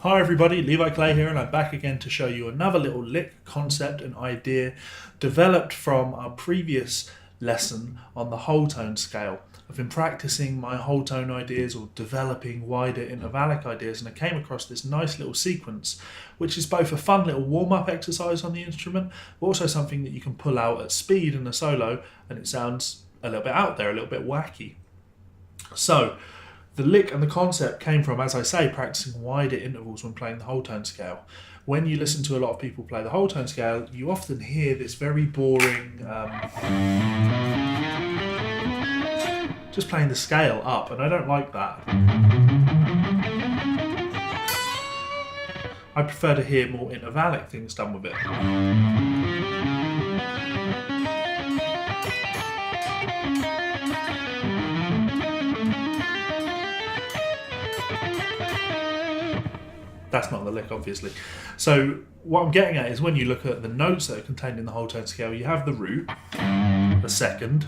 Hi everybody, Levi Clay here, and I'm back again to show you another little lick concept and idea developed from our previous lesson on the whole tone scale. I've been practicing my whole tone ideas or developing wider intervallic ideas, and I came across this nice little sequence which is both a fun little warm-up exercise on the instrument but also something that you can pull out at speed in a solo and it sounds a little bit out there, a little bit wacky. So the lick and the concept came from, as I say, practicing wider intervals when playing the whole tone scale. When you listen to a lot of people play the whole tone scale, you often hear this very boring, just playing the scale up, and I don't like that. I prefer to hear more intervallic things done with it. That's not the lick, obviously. So what I'm getting at is when you look at the notes that are contained in the whole tone scale, you have the root, the second,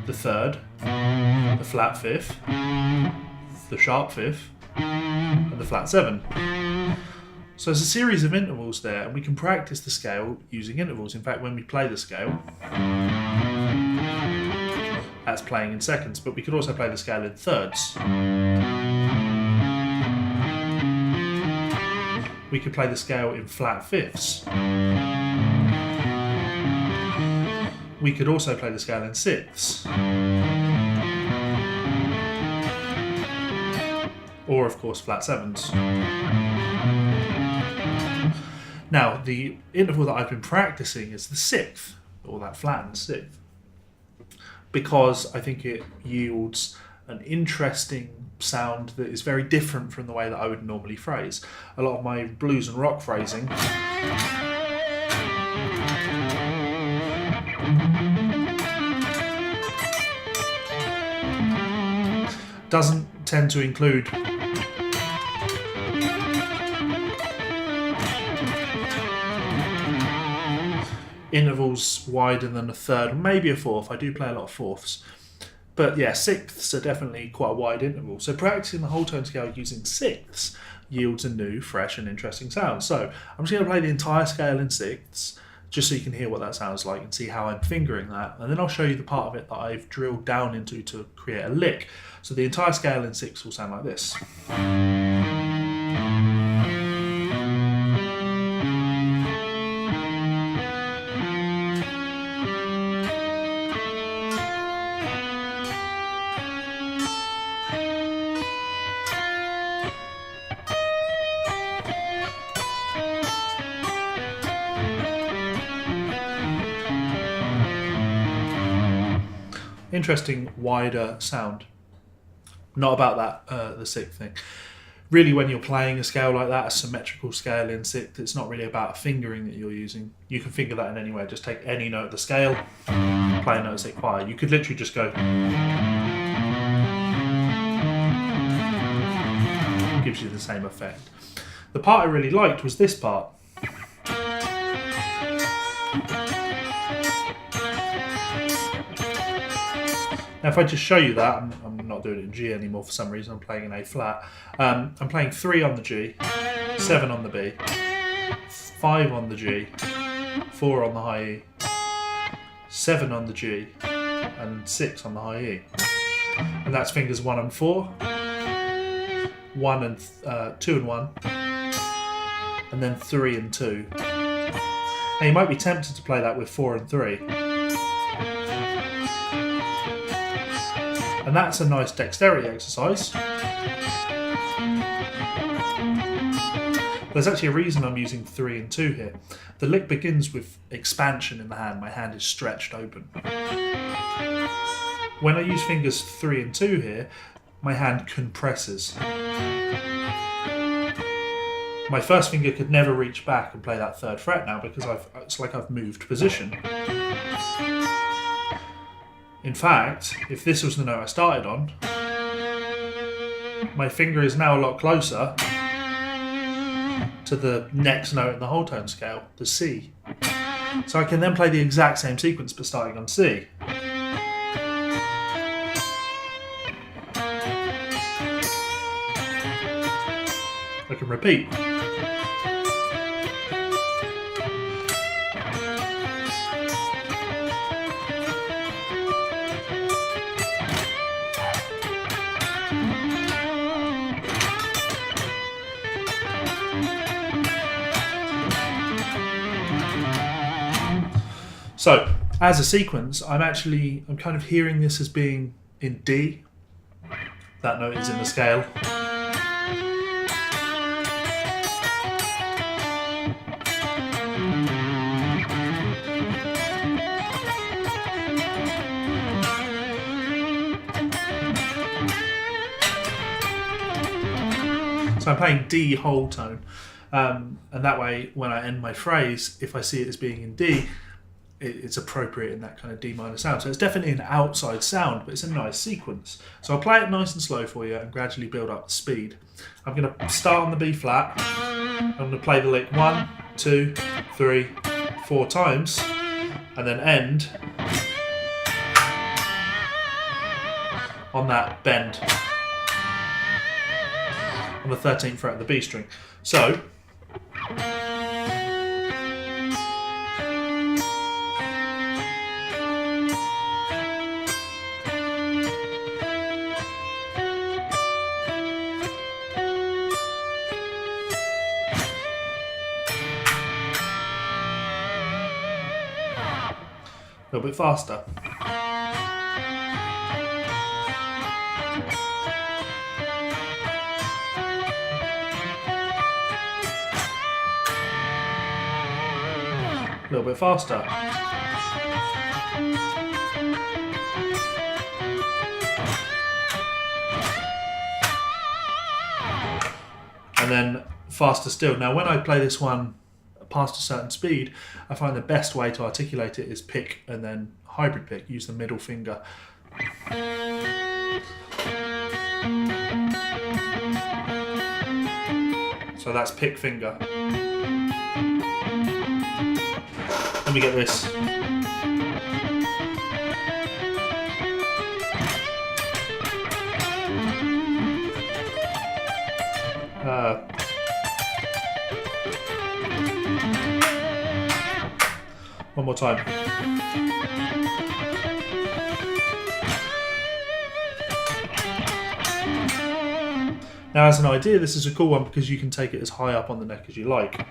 the third, the flat fifth, the sharp fifth, and the flat seven. So there's a series of intervals there, and we can practice the scale using intervals. In fact, when we play the scale, that's playing in seconds, but we could also play the scale in thirds. We could play the scale in flat fifths. We could also play the scale in sixths. Or, of course, flat sevens. Now, the interval that I've been practicing is the sixth, or that flattened sixth, because I think it yields an interesting sound that is very different from the way that I would normally phrase. A lot of my blues and rock phrasing doesn't tend to include intervals wider than a third, maybe a fourth. I do play a lot of fourths. But yeah, sixths are definitely quite a wide interval. So practicing the whole tone scale using sixths yields a new, fresh and interesting sound. So I'm just going to play the entire scale in sixths, just so you can hear what that sounds like and see how I'm fingering that. And then I'll show you the part of it that I've drilled down into to create a lick. So the entire scale in sixths will sound like this. Interesting wider sound. Not about that the sixth thing. Really, when you're playing a scale like that, a symmetrical scale in sixth, it's not really about a fingering that you're using. You can finger that in any way. Just take any note of the scale, play a note of sixth fire. You could literally just go. It gives you the same effect. The part I really liked was this part. Now, if I just show you that, I'm not doing it in G anymore for some reason, I'm playing in A flat. I'm playing 3 on the G, 7 on the B, 5 on the G, 4 on the high E, 7 on the G, and 6 on the high E. And that's fingers 1 and 4, 1 and 2 and 1, and then 3 and 2. Now you might be tempted to play that with 4 and 3. And that's a nice dexterity exercise. There's actually a reason I'm using 3 and 2 here. The lick begins with expansion in the hand. My hand is stretched open. When I use fingers 3 and 2 here, my hand compresses. My first finger could never reach back and play that 3rd fret now because it's like I've moved position. In fact, if this was the note I started on, my finger is now a lot closer to the next note in the whole tone scale, the C. So I can then play the exact same sequence but starting on C. I can repeat. So, as a sequence, I'm kind of hearing this as being in D. That note is in the scale. So I'm playing D whole tone. And that way, when I end my phrase, if I see it as being in D, it's appropriate in that kind of D minor sound. So it's definitely an outside sound, but it's a nice sequence. So I'll play it nice and slow for you and gradually build up the speed. I'm going to start on the B flat. I'm going to play the lick 1, 2, 3, 4 times, and then end on that bend on the 13th fret of the B string. So a little bit faster. A little bit faster. And then faster still. Now when I play this one past a certain speed, I find the best way to articulate it is pick and then hybrid pick. Use the middle finger. So that's pick finger. Let me get this. One more time. Now, as an idea, this is a cool one because you can take it as high up on the neck as you like.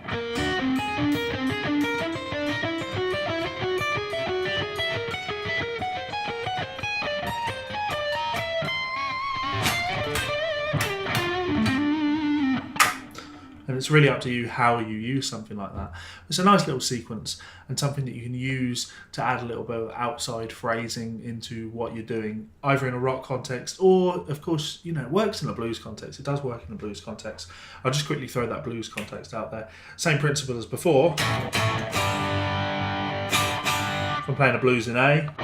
And it's really up to you how you use something like that. It's a nice little sequence and something that you can use to add a little bit of outside phrasing into what you're doing, either in a rock context or, of course, you know, it works in a blues context. It does work in a blues context. I'll just quickly throw that blues context out there. Same principle as before. If I'm playing a blues in A,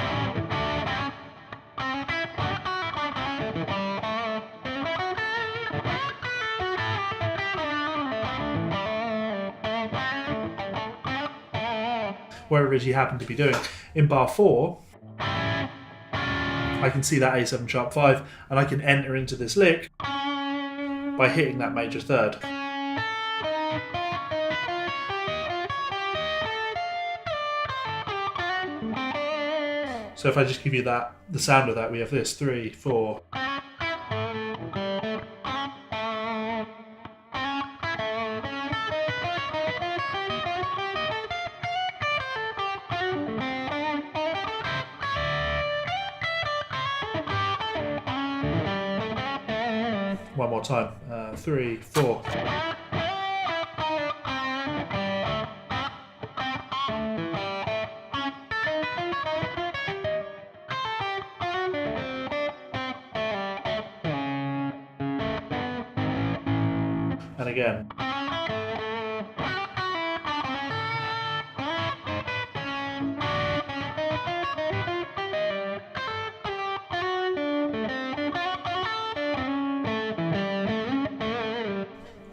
wherever it is you happen to be doing. In bar 4, I can see that A7 sharp 5 and I can enter into this lick by hitting that major third. So if I just give you that, the sound of that, we have this 3, 4. One more time, 3, 4. And again.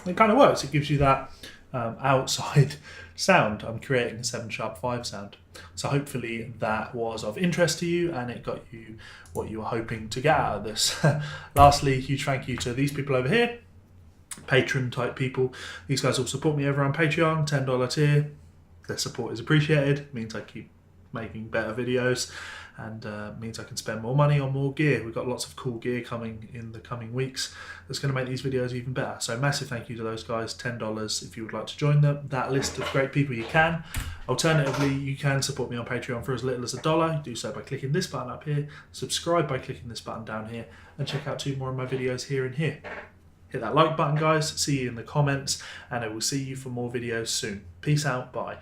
It kind of works. It gives you that outside sound. I'm creating a 7 sharp 5 sound. So hopefully that was of interest to you and it got you what you were hoping to get out of this. Lastly, huge thank you to these people over here. patron type people. These guys will support me over on Patreon, $10 tier. Their support is appreciated. It means I keep making better videos, and means I can spend more money on more gear. We've got lots of cool gear coming in the coming weeks that's going to make these videos even better. So massive thank you to those guys. $10 if you would like to join that list of great people, you can. Alternatively, you can support me on Patreon for as little as $1. You do so by clicking this button up here, subscribe by clicking this button down here, and check out 2 more of my videos here and here. Hit that like button, guys. See you in the comments, and I will see you for more videos soon. Peace out. Bye.